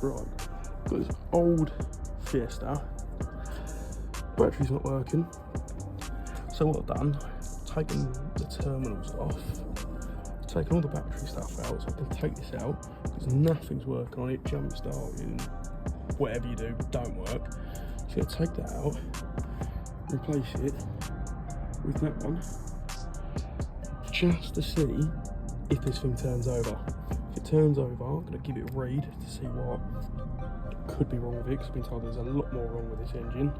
Right, got this old Fiesta. Battery's not working. So what I've done, taken the terminals off, taken all the battery stuff out, so I can take this out because nothing's working on it, jump starting, whatever you do, don't work. So I'll take that out, replace it with that one, just to see if this thing turns over. If it turns over, I'm going to give it a read to see what could be wrong with it, because I've been told there's a lot more wrong with this engine.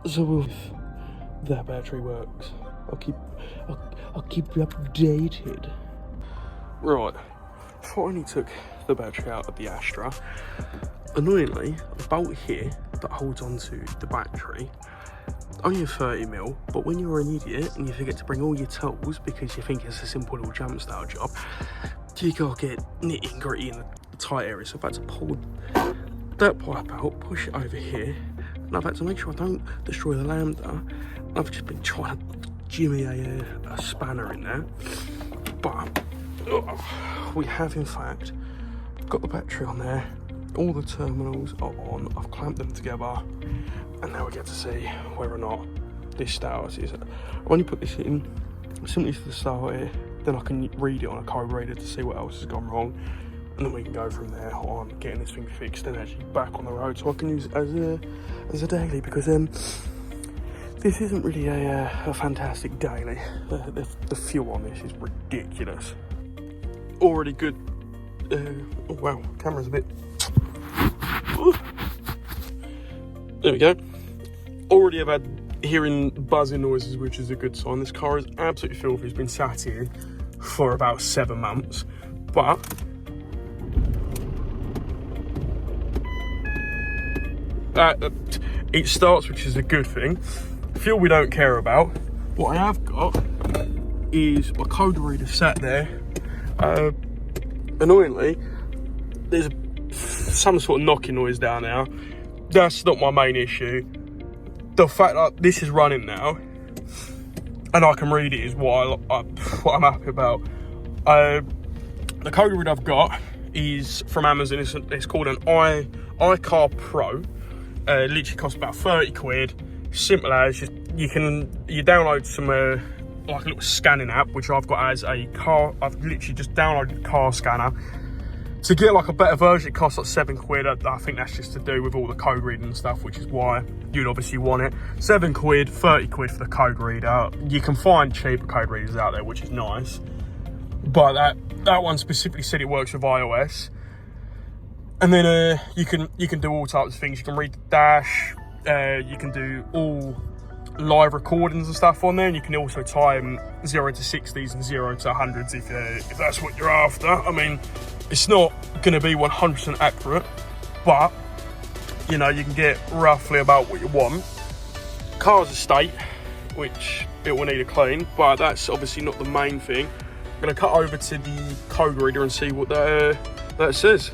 So if that battery works, I'll keep you updated. Right, finally took the battery out of the Astra. Annoyingly, the bolt here that holds onto the battery, only a 30mm, but when you're an idiot and you forget to bring all your tools because you think it's a simple little jump start job, you gotta get nitty and gritty in the tight area. So I've had to pull that pipe out, push it over here, and I've had to make sure I don't destroy the lambda. I've just been trying to jimmy a spanner in there, but we have in fact got the battery on there. All the terminals are on. I've clamped them together, and now we get to see whether or not this starts. I've only put this in simply to start it, then I can read it on a code reader to see what else has gone wrong, and then we can go from there on getting this thing fixed and actually back on the road so I can use it as a daily, because this isn't really a fantastic daily. The fuel on this is ridiculous. Already good. Oh wow, camera's a bit. Ooh. There we go. Already have had hearing buzzing noises, which is a good sign. This car is absolutely filthy. It's been sat here for about 7 months, but it starts, which is a good thing. Fuel we don't care about. What I have got is my code reader sat there. Annoyingly, there's some sort of knocking noise down there. That's not my main issue. The fact that this is running now and I can read it is what I'm happy about. The code reader I've got is from Amazon. It's called an iCar Pro. Literally costs about 30 quid. Simple as you download some like a little scanning app, which I've got as a car. I've literally just downloaded a car scanner. To get like a better version, it costs like 7 quid. I think that's just to do with all the code reading and stuff, which is why you'd obviously want it. 7 quid, 30 quid for the code reader. You can find cheaper code readers out there, which is nice. But that one specifically said it works with iOS. And then you can do all types of things. You can read the dash. You can do all live recordings and stuff on there, and you can also time 0 to 60s and 0 to 100s if that's what you're after. I mean, it's not going to be 100% accurate, but you know, you can get roughly about what you want. Car's a state, which it will need a clean, but that's obviously not the main thing. I'm going to cut over to the code reader and see what that says.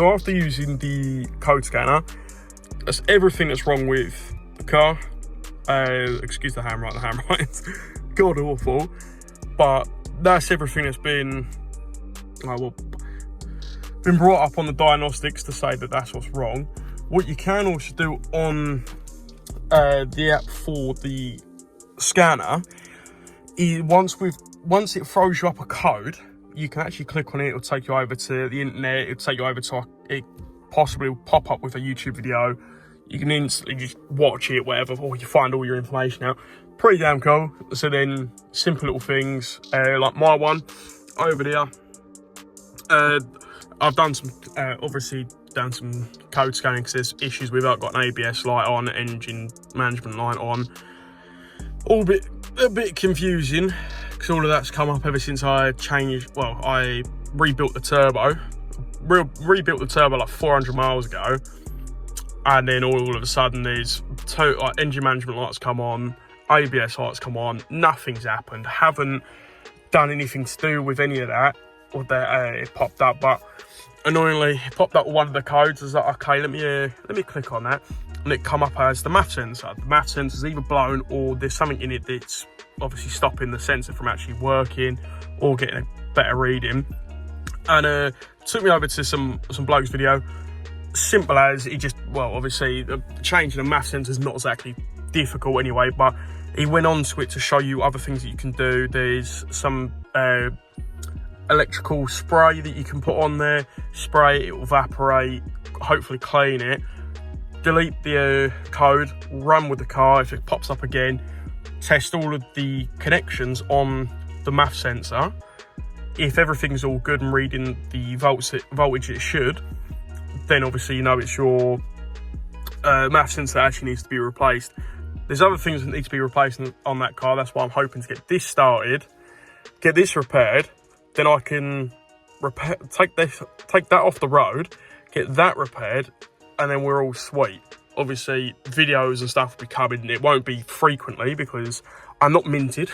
So after using the code scanner, that's everything that's wrong with the car. Excuse the handwriting's god awful, but that's everything that's been been brought up on the diagnostics to say that that's what's wrong. What you can also do on the app for the scanner is once it throws you up a code, you can actually click on it. It'll take you over to the internet. It'll take you over to it. Possibly will pop up with a YouTube video. You can instantly just watch it, whatever, or you find all your information out. Pretty damn cool. So then, simple little things like my one over there. I've done some, obviously done some code scanning because there's issues with it. I've got an ABS light on, engine management light on. All a bit confusing because all of that's come up ever since I I rebuilt the turbo. Rebuilt the turbo like 400 miles ago. And then all of a sudden there's engine management lights come on, ABS lights come on, nothing's happened. Haven't done anything to do with any of that, or that it popped up, but annoyingly it popped up with one of the codes. I was like, okay, let me click on that, and it come up as the math sensor. The math sensor's either blown or there's something in it that's obviously stopping the sensor from actually working or getting a better reading. And took me over to some bloke's video. Simple as he just, obviously changing the math sensor is not exactly difficult anyway, but he went on to it to show you other things that you can do. There's some electrical spray that you can put on there, spray it will evaporate, hopefully clean it, delete the code, run with the car. If it pops up again, test all of the connections on the math sensor. If everything's all good and reading the voltage it should, then obviously you know it's your math sensor that actually needs to be replaced. There's other things that need to be replaced on that car. That's why I'm hoping to get this started, get this repaired, then I can take that off the road, get that repaired, and then we're all sweet. Obviously videos and stuff will be coming. It won't be frequently because I'm not minted.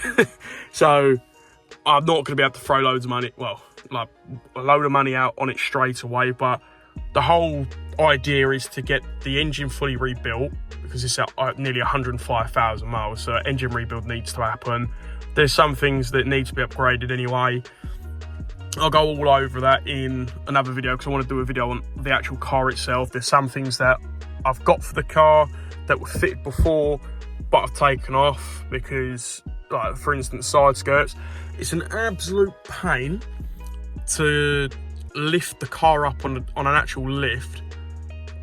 So I'm not going to be able to throw loads of money, like a load of money out on it straight away, but the whole idea is to get the engine fully rebuilt because it's at nearly 105,000 miles, so engine rebuild needs to happen. There's some things that need to be upgraded anyway. I'll go all over that in another video because I want to do a video on the actual car itself. There's some things that I've got for the car that were fitted before, but I've taken off because, like, for instance, side skirts. It's an absolute pain to lift the car up on an actual lift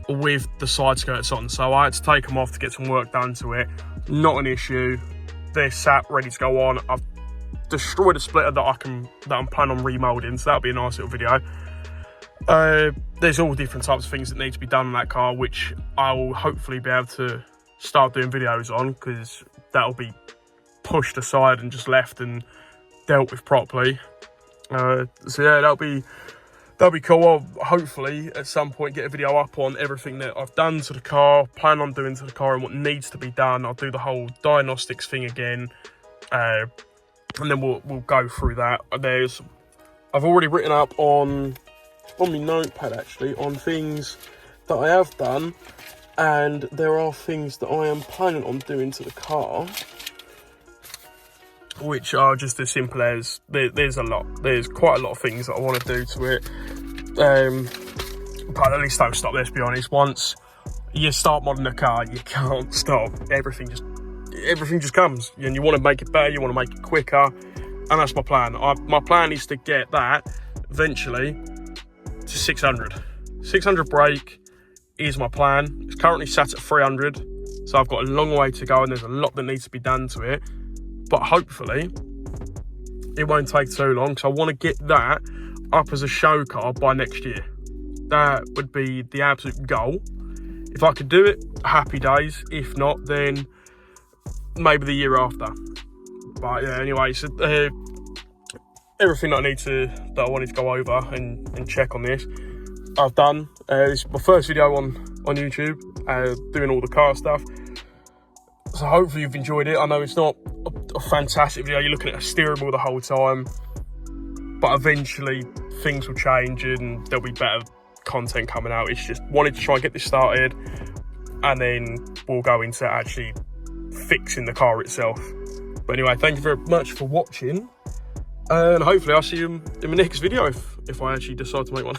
with the side skirts on, so I had to take them off to get some work done to it. Not an issue. They're sat ready to go on. I've destroyed a splitter that I'm planning on remolding, so that'll be a nice little video. There's all different types of things that need to be done on that car, which I will hopefully be able to start doing videos on, because that'll be pushed aside and just left and dealt with properly. So yeah, that'll be cool. I'll hopefully at some point get a video up on everything that I've done to the car, plan on doing to the car, and what needs to be done. I'll do the whole diagnostics thing again, and then we'll go through that. I've already written up on my notepad actually on things that I have done, and there are things that I am planning on doing to the car, which are just as simple as there's quite a lot of things that I want to do to it, but at least don't stop. Let's be honest, once you start modding a car, you can't stop. Everything just comes, and you want to make it better, you want to make it quicker, and that's my plan. My plan is to get that eventually to 600 brake is my plan. It's currently sat at 300, so I've got a long way to go, and there's a lot that needs to be done to it. But hopefully it won't take too long, because I want to get that up as a show car by next year. That would be the absolute goal. If I could do it, happy days. If not, then maybe the year after. But yeah, anyway, so everything that I wanted to go over and check on this, I've done. This is my first video on YouTube, doing all the car stuff. So hopefully you've enjoyed it. I know it's not a fantastic video. You're looking at a steering wheel the whole time, but eventually things will change and there'll be better content coming out. It's just wanted to try and get this started, and then we'll go into actually fixing the car itself. But anyway, thank you very much for watching, and hopefully I'll see you in the next video if I actually decide to make one.